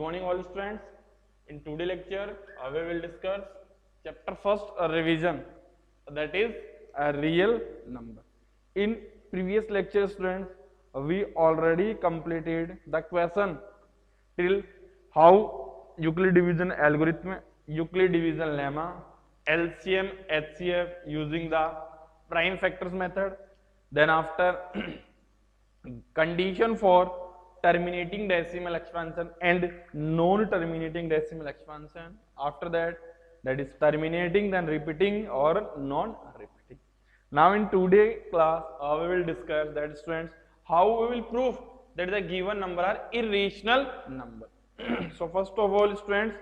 Good morning all students. In today lecture we will discuss chapter first revision, that is a real number. In previous lecture students we already completed the question till how Euclid division algorithm, Euclid division lemma, LCM, HCF using the prime factors method. Then after condition for terminating decimal expansion and non-terminating decimal expansion. After that, that is terminating, then repeating or non-repeating. Now in today class, we will discuss that students how we will prove that the given number are irrational number. So first of all, students,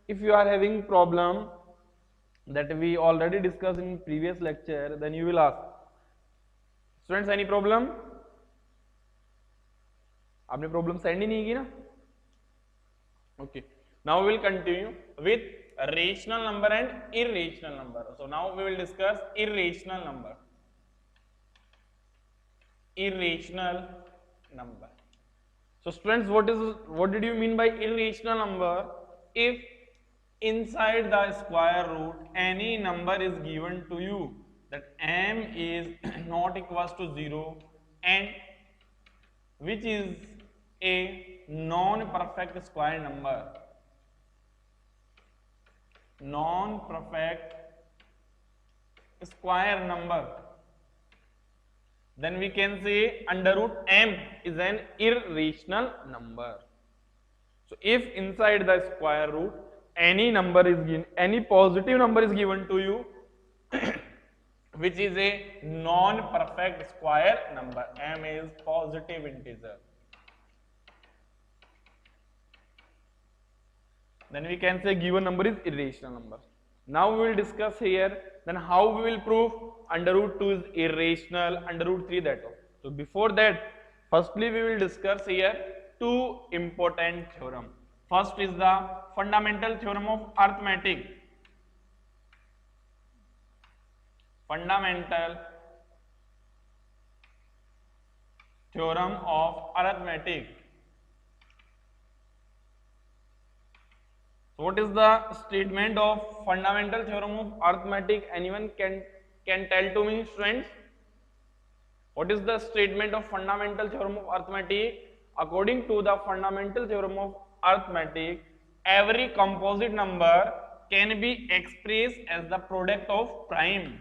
if you are having problem that we already discussed in previous lecture, then you will ask, students, any problem? आपने problem send ही नहीं की ना. Okay, now we will continue with rational number and irrational number. So now we will discuss irrational number. Irrational number. So students, what did you mean by irrational number? If inside the square root any number is given to you that m is not equals to 0 and which is a non-perfect square number, non-perfect square number, then we can say under root m is an irrational number. So if inside the square root any number is given, any positive number is given to you which is a non-perfect square number, m is positive integer, then we can say given number is irrational number. Now we will discuss here then how we will prove under root 2 is irrational, under root 3 that also. So before that, firstly we will discuss here two important theorem. First is the fundamental theorem of arithmetic. Fundamental theorem of arithmetic. So what is the statement of fundamental theorem of arithmetic? Anyone can tell to me, students? What is the statement of fundamental theorem of arithmetic? According to the fundamental theorem of arithmetic, every composite number can be expressed as the product of prime.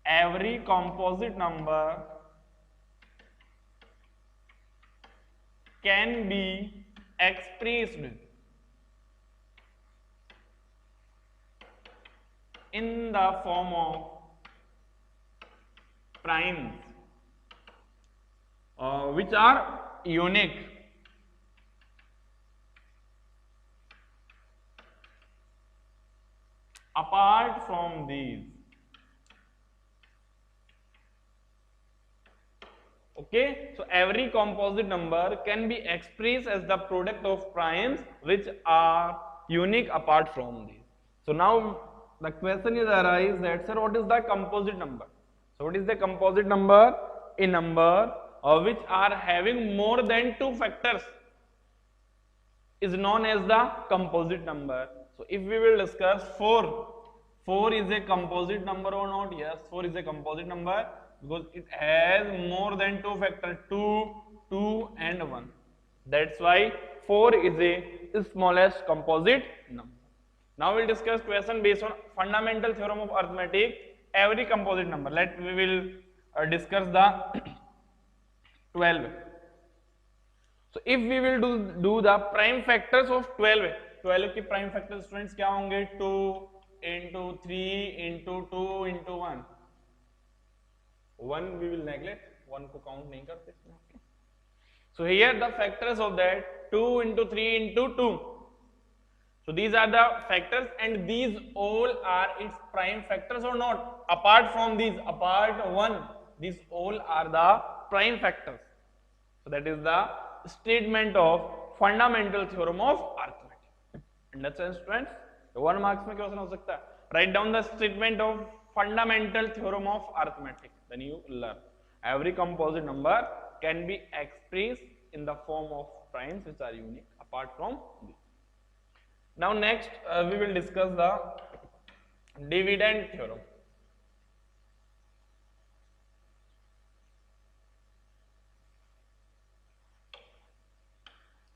Every composite number can be expressed in the form of primes which are unique. Apart from these, okay, so every composite number can be expressed as the product of primes which are unique apart from these. So now the question is arise that, sir, what is the composite number? So what is the composite number? A number which are having more than two factors is known as the composite number. So if we will discuss 4 is a composite number or not? Yes, 4 is a composite number because it has more than two factors, 2 and 1. That's why 4 is a smallest composite number. Now we'll discuss question based on fundamental theorem of arithmetic, every composite number. We will discuss the 12. So if we will do the prime factors of 12 की prime factors students क्या होंगे? 2 into 3 into 2 into 1. 1 we will neglect, 1 को count नहीं करते. So here the factors of that 2 into 3 into 2. So these are the factors and these all are its prime factors or not? Apart from these, apart 1, these all are the prime factors. So that is the statement of fundamental theorem of arithmetic. Understand students? 1 marks में question हो सकता है. Write down the statement of fundamental theorem of arithmetic. Then you learn. Every composite number can be expressed in the form of primes which are unique apart from these. Now next we will discuss the dividend theorem.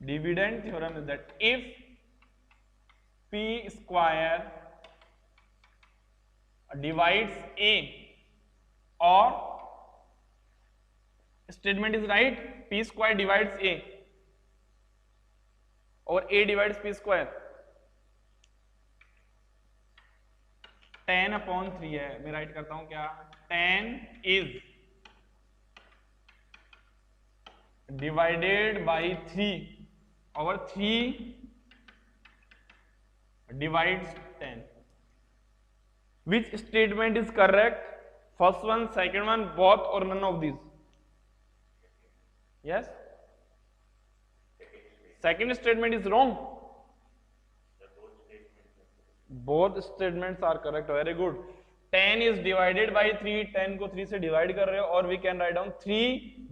Dividend theorem is that if p square divides a, or statement is right, p square divides a or a divides p square, 10/3 है, मैं right करता हूं क्या, 10 is divided by 3 over 3 divides 10. Which statement is correct? First one, second one, both or none of these? Yes? Second statement is wrong. Both statements are correct. Very good. 10 is divided by 3. 10 को 3 से divide कर रहे हो, और we can write down 3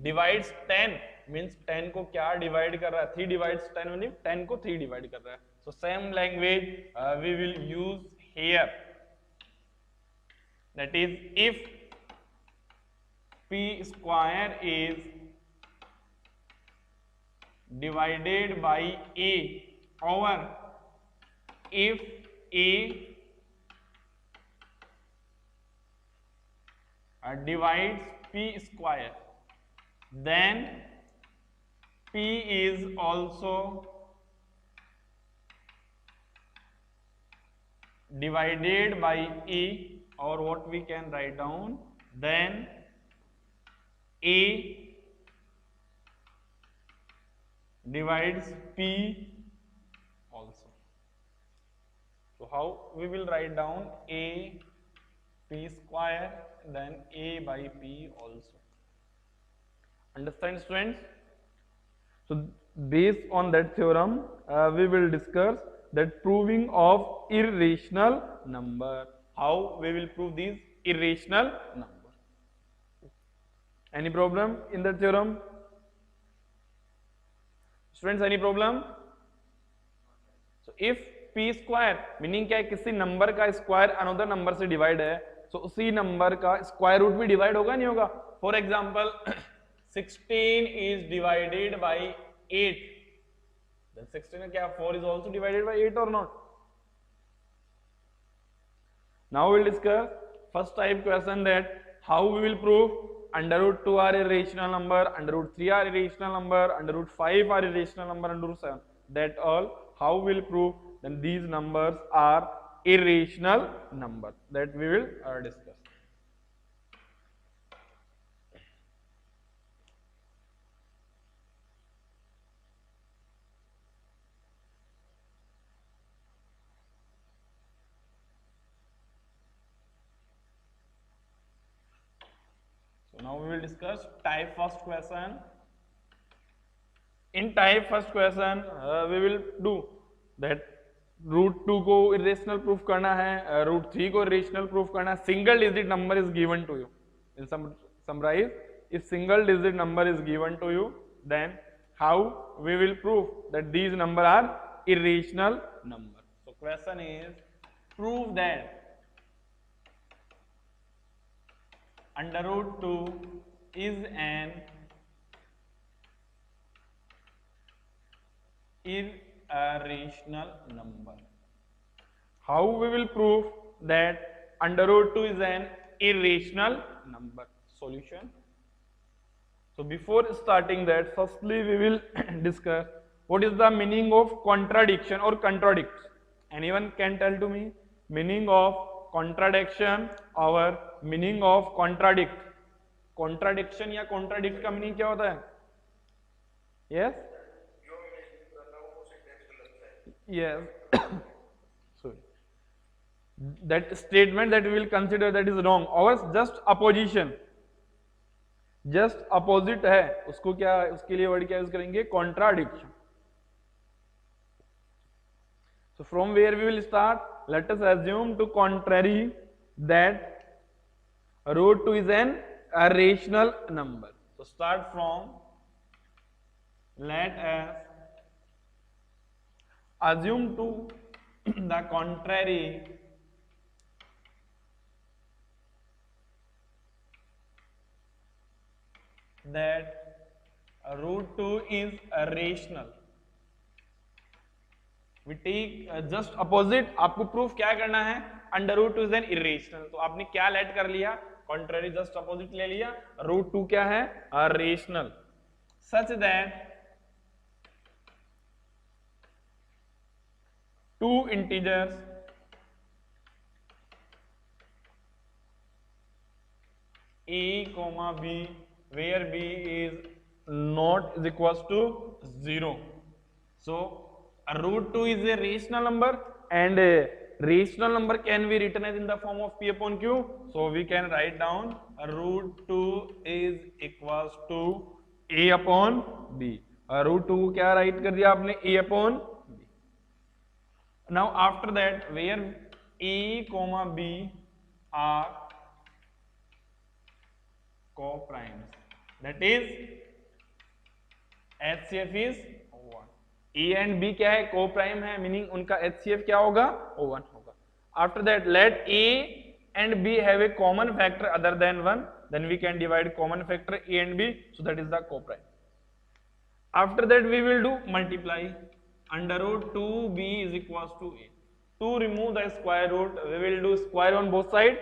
divides 10 means 10 को क्या divide कर रहा है, 3 divides 10 means 10 को 3 divide कर रहा है. So same language we will use here. That is, if p square is divided by a, or if a divides p square, then p is also divided by a, or what we can write down, then a divides p also. So how we will write down a p square, then a by p also. Understand, students? So based on that theorem we will discuss that proving of irrational number. How we will prove these irrational number. Any problem in that theorem? Students, any problem? So if p square meaning क्या है, किसी number का square another number से divide है, तो उसी number का square root भी डिवाइड होगा नहीं होगा. For example 16 is divided by 8, then 16 क्या 4 is also divided by 8 or not? Now we will discuss first type question, that how we will prove under root 2 are irrational number, under root 3 are irrational number, under root 5 are irrational number, under root 7. That all how we will prove then these numbers are irrational number. That we will discuss. Now we will discuss type first question. In type first question we will do that root 2 को irrational proof करना है, root 3 को irrational proof करना है. Single digit number is given to you. In summarize, if single digit number is given to you, then how we will prove that these numbers are irrational number. So question is, prove that under root 2 is an irrational number. How we will prove that under root 2 is an irrational number? Solution. So before starting that, firstly we will discuss what is the meaning of contradiction or contradict. Anyone can tell to me meaning of contradiction or meaning of contradict? Contradiction या contradict का meaning क्या होता है? Yes? Yes. Sorry. That statement that we will consider that is wrong, or just opposition, just opposite है, उसको क्या, उसके लिए वर्ड क्या यूज करेंगे? Contradiction. So from where we will start? Let us assume to contrary that root 2 is an irrational number. So start from, let us assume to the contrary that root 2 is rational. We take just opposite. आपको proof क्या करना है? Under root two is an irrational. तो आपने क्या late कर लिया? Contrary just opposite ले लिया. रूट टू क्या है? Rational. Such that two integers a comma b where b is not is equals to 0. So a root 2 is a rational number, and a rational number can be written as in the form of p upon q. So we can write down a root 2 is equals to a upon b. root 2 क्या write कर दिया आपने? a upon b. Now after that, where a comma b are co-primes, that is HCF is 1. A and B क्या है? co-prime है, meaning उनका HCF क्या होगा? 1 होगा. After that, let A and B have a common factor other than 1, then we can divide common factor A and B, so that is the co-prime. After that, we will do multiply. Under root 2B is equals to A. To remove the square root, we will do square on both sides.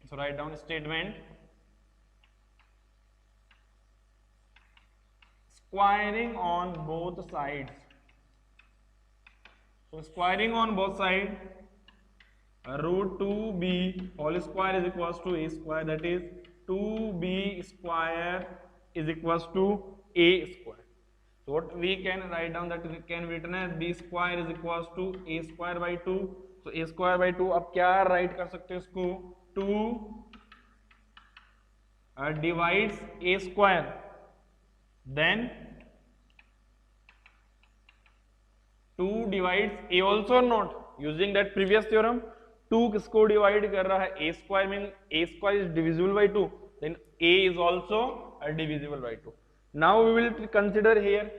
So write down statement. Squaring on both sides. So squaring on both sides, root 2b whole square is equals to a square, that is 2b square is equals to a square. So what we can write down, that can be written as b square is equals to a square by 2. So a square by 2 अब क्या write कर सकते हैं इसको? 2 divides a square, then 2 divides a also or not? Using that previous theorem, 2 किसको divide कर रहा है? a square, mean a square is divisible by 2, then a is also divisible by 2. Now we will consider here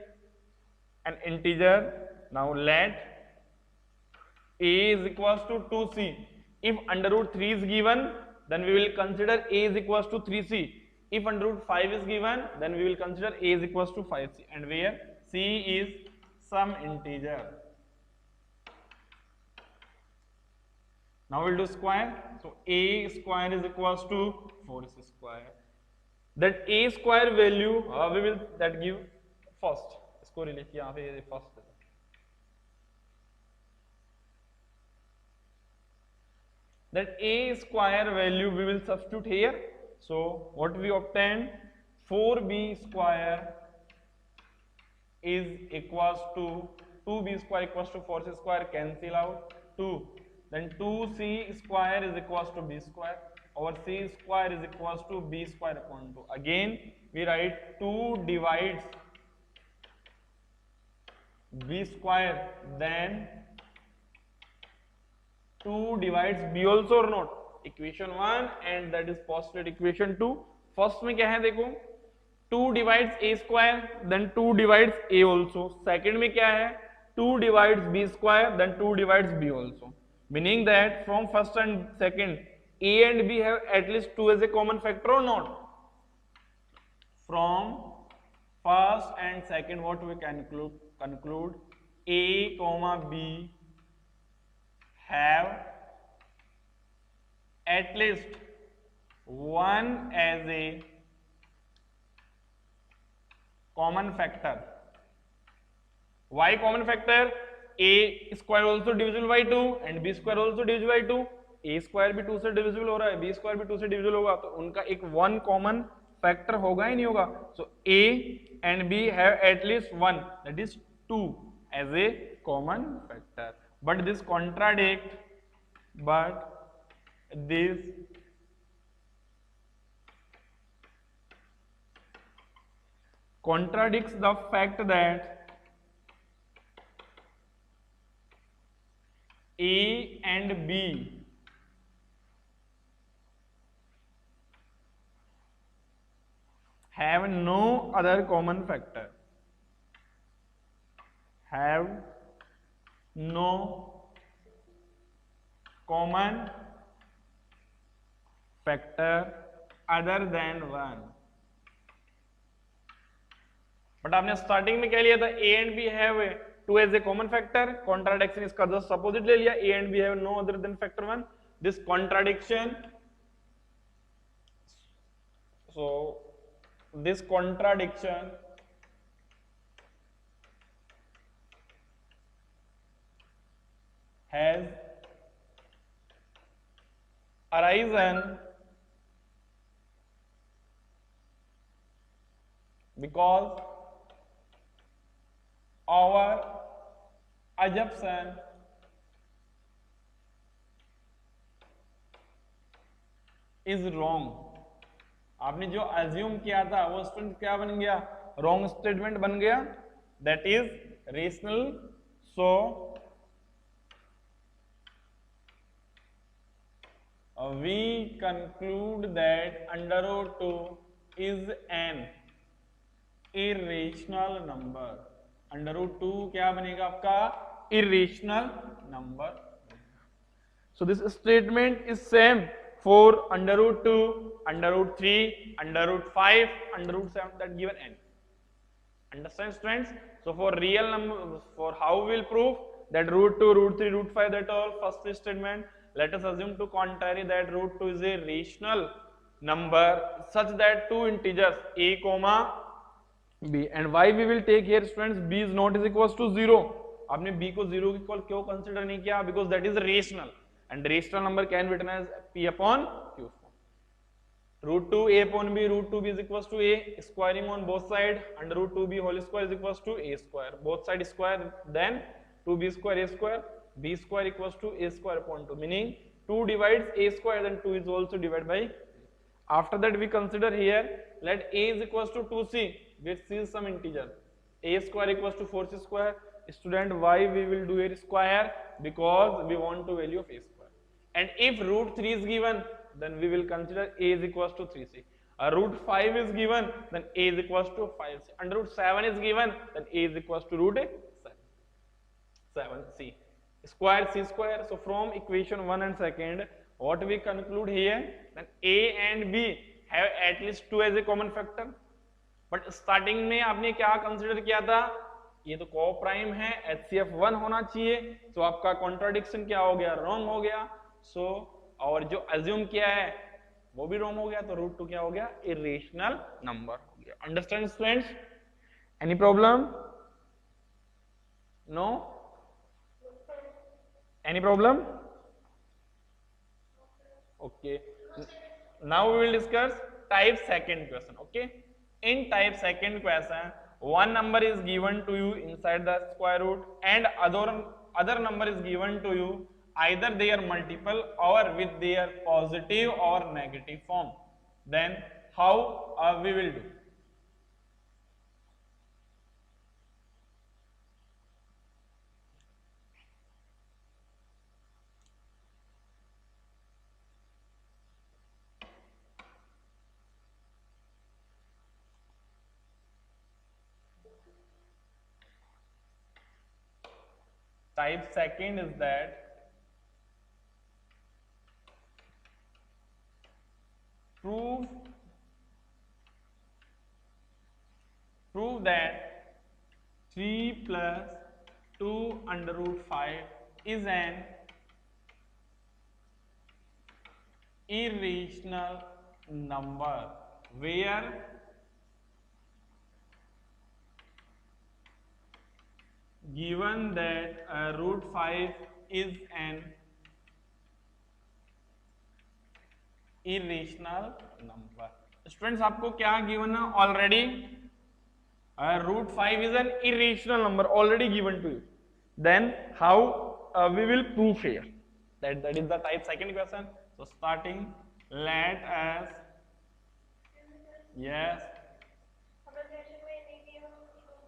an integer. Now let a is equals to 2c. If under root 3 is given, then we will consider a is equals to 3c. If under root 5 is given, then we will consider a is equals to 5c, and where c is some integer. Now we'll do square. So a square is equals to 4c square. That a square value we will that give first. इसको लिखिए यहाँ पे first. That a square value we will substitute here. So what we obtained, 4b square is equals to 2b square equals to 4c square, cancel out 2. Then 2c square is equals to b square, or c square is equals to b square upon 2. Again we write 2 divides b square, then 2 divides b also or not? Equation 1, and that is postulate equation 2. First में क्या है देखो, 2 divides a square, then 2 divides a also. Second में क्या है? 2 divides b square, then 2 divides b also. Meaning that from first and second, a and b have at least 2 as a common factor or not? From first and second, what we can conclude a comma b have at least 1 as a common factor. Why common factor? A square also divisible by 2 and b square also divisible by 2. A square भी 2 से divisible हो रहा है, b square भी 2 से divisible होगा, तो उनका एक 1 common factor होगा ही नहीं होगा. So a and b have at least 1, that is 2 as a common factor. But this contradicts the fact that A and B have no other common factor. Have no common factor other than 1. But आपने starting में क्या लिया था, A and B have 2 as A common factor, contradiction इसका just opposite ले लिया, A and B have no other than factor 1. This contradiction, so this contradiction has arisen because our assumption is wrong. आपने जो assume किया था वो statement क्या बन गया, रॉन्ग स्टेटमेंट बन गया, that is rational. So we conclude that under root 2 is an irrational number. under root 2 क्या बनेगा आपका, irrational number. so this statement is same for under root 2, under root 3, under root 5, under root 7, that given n. Understand students? So for real number, for how we will prove that root 2, root 3, root 5, that all first statement, let us assume to contrary that root 2 is a rational number such that two integers a comma b, and why we will take here students b is not is equals to 0. आपने b को 0 की equal क्यों consider नहीं किया, because that is rational and rational number can be written as p upon q. root 2 a upon b, root 2b is equals to a, squaring on both side, under root 2b whole square is equals to a square, both side square, then 2b square a square, b square equals to a square upon 2, meaning 2 divides a square, then 2 is also divided by. After that we consider here, let a is equals to 2c, where c is some integer, a square equals to 4c square. Student, why we will do a square, because we want to value of a square, and if root 3 is given, then we will consider a is equals to 3c. Root 5 is given, then a is equals to 5c. And root 7 is given, then a is equals to root 7c. Square c square. So from equation 1 and 2, what we conclude here, then a and b have at least 2 as a common factor. But starting में आपने क्या consider किया था, ये तो को prime है, HCF 1 होना चाहिए, तो आपका कॉन्ट्राडिक्शन क्या हो गया, रॉन्ग हो गया. सो और जो अज्यूम किया है वो भी रॉन्ग हो गया, तो रूट 2 क्या हो गया, इरेशनल नंबर हो गया. Understand students? Any problem? No? Any problem? Okay, now we will discuss type second question. Okay, in type second question one number is given to you inside the square root and other number is given to you either their multiple or with their positive or negative form. Then how we will do? Type second is that prove that 3 plus 2 under root 5 is an irrational number where given that root 5 is an irrational number. Students, आपको क्या given है already? Root 5 is an irrational number already given to you. Then how we will prove here? That is the type second question. So starting, let us, yes,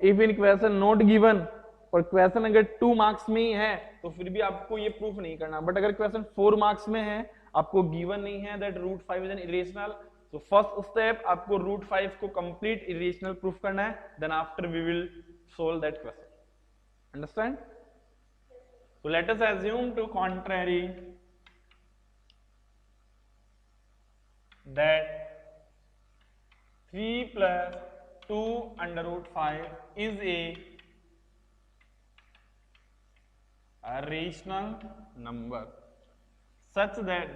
if in question not given, और question अगर 2 marks में ही है तो फिर भी आपको ये proof नहीं करना. बट अगर क्वेश्चन 4 मार्क्स में है, आपको गिवन नहीं है that root 5 is an irrational, तो फर्स्ट स्टेप आपको रूट 5 को कंप्लीट इरेशनल प्रूफ करना है. Then after we will solve that question. Understand? So let us assume to contrary that 3 plus 2 under root 5 is a rational number such that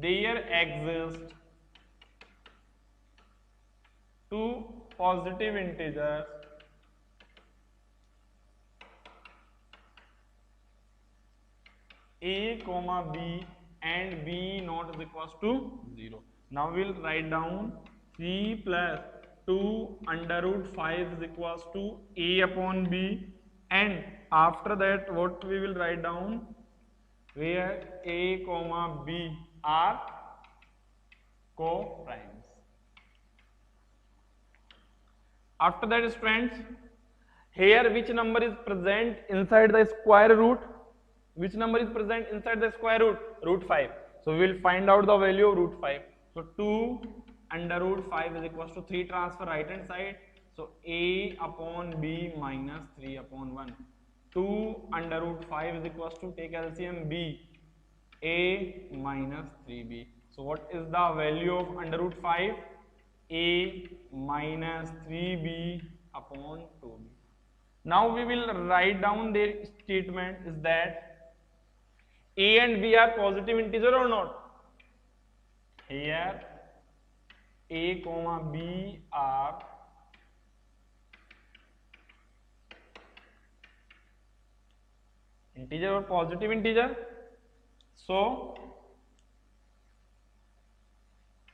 there exist two positive integers a comma b and b not is equals to 0. Now we'll write down 3 plus 2 under root 5 is equals to a upon b, and after that what we will write down, where a comma b are co-primes. After that, students, here which number is present inside the square root? Which number is present inside the square root? Root 5. So we will find out the value of root 5. So 2 under root 5 is equals to 3, transfer right hand side. So a upon b minus 3 upon 1. 2 under root 5 is equals to, take LCM, b, a minus 3b. So what is the value of under root 5? A minus 3b upon 2b. Now we will write down their statement is that a and b are positive integer or not? Here a comma b are integer or positive integer. So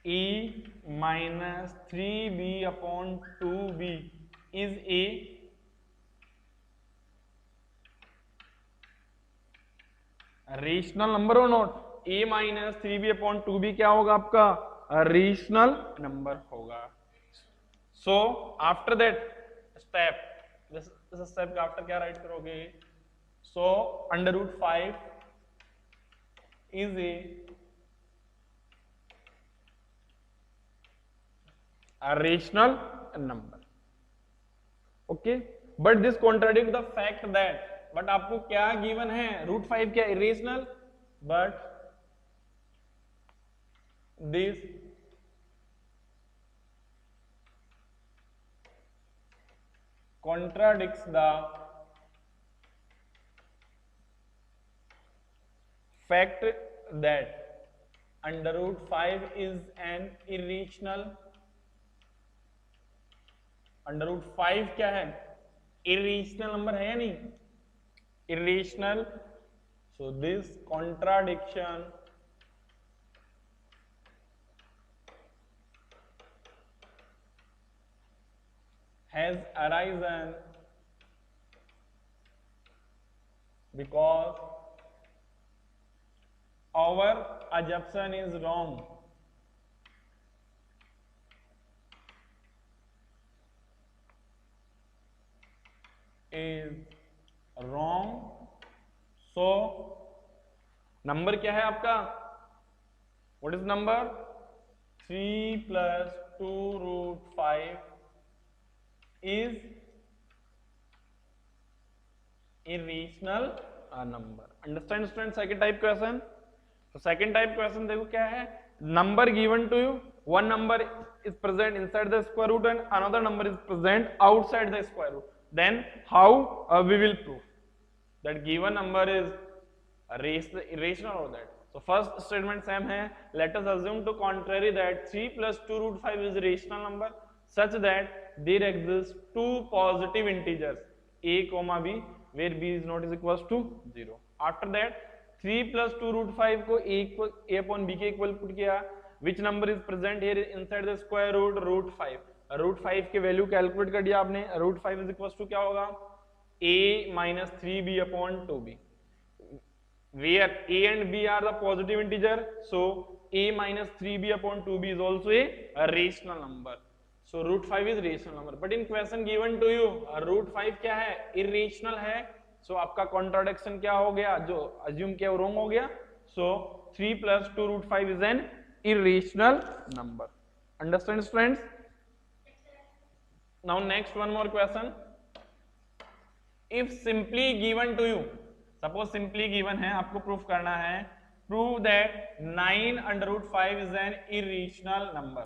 a minus 3b upon 2b is a rational number और not? a minus 3b upon 2b क्या होगा आपका? Rational number होगा. So after that step, इस step का after क्या write करोगे? So under root 5 is a rational number. Okay, but this contradicts the fact that, but आपको क्या गिवन है? रूट 5 क्या irrational? But this contradicts the fact that under root 5 is an irrational. Under root 5 क्या है? Irrational number है या नहीं? Irrational. So this contradiction has arisen because our assumption is wrong. is wrong. So number क्या है आपका? What is number? 3 plus 2 root 5 is irrational number. Understand students? Second type question. So second type question देखो क्या है? Number given to you, one number is present inside the square root and another number is present outside the square root. Then how we will prove that given number is irrational or that? So first statement same है. Let us assume to contrary that 3 plus 2 root 5 is a rational number such that there exist two positive integers a comma b where b is not is equals to 0. After that 3 plus 2 root 5 को a upon b के equal put किया. Which number is present here inside the square root? root 5. Root 5 के value calculate कर दिया आपने. Root 5 is equal to क्या होगा? a minus 3b upon 2b, where a and b are the positive integer. So a minus 3b upon 2b is also a rational number. So root 5 is rational number. But in question given to you root 5 क्या है? Irrational है. सो आपका contradiction क्या हो गया? जो assume किया वो रॉन्ग हो गया. सो 3 plus 2 root 5 is an irrational number. Understand friends? Now next one more question. If simply given to you, suppose simply given है, आपको proof करना है, prove that 9 under root 5 is an irrational number.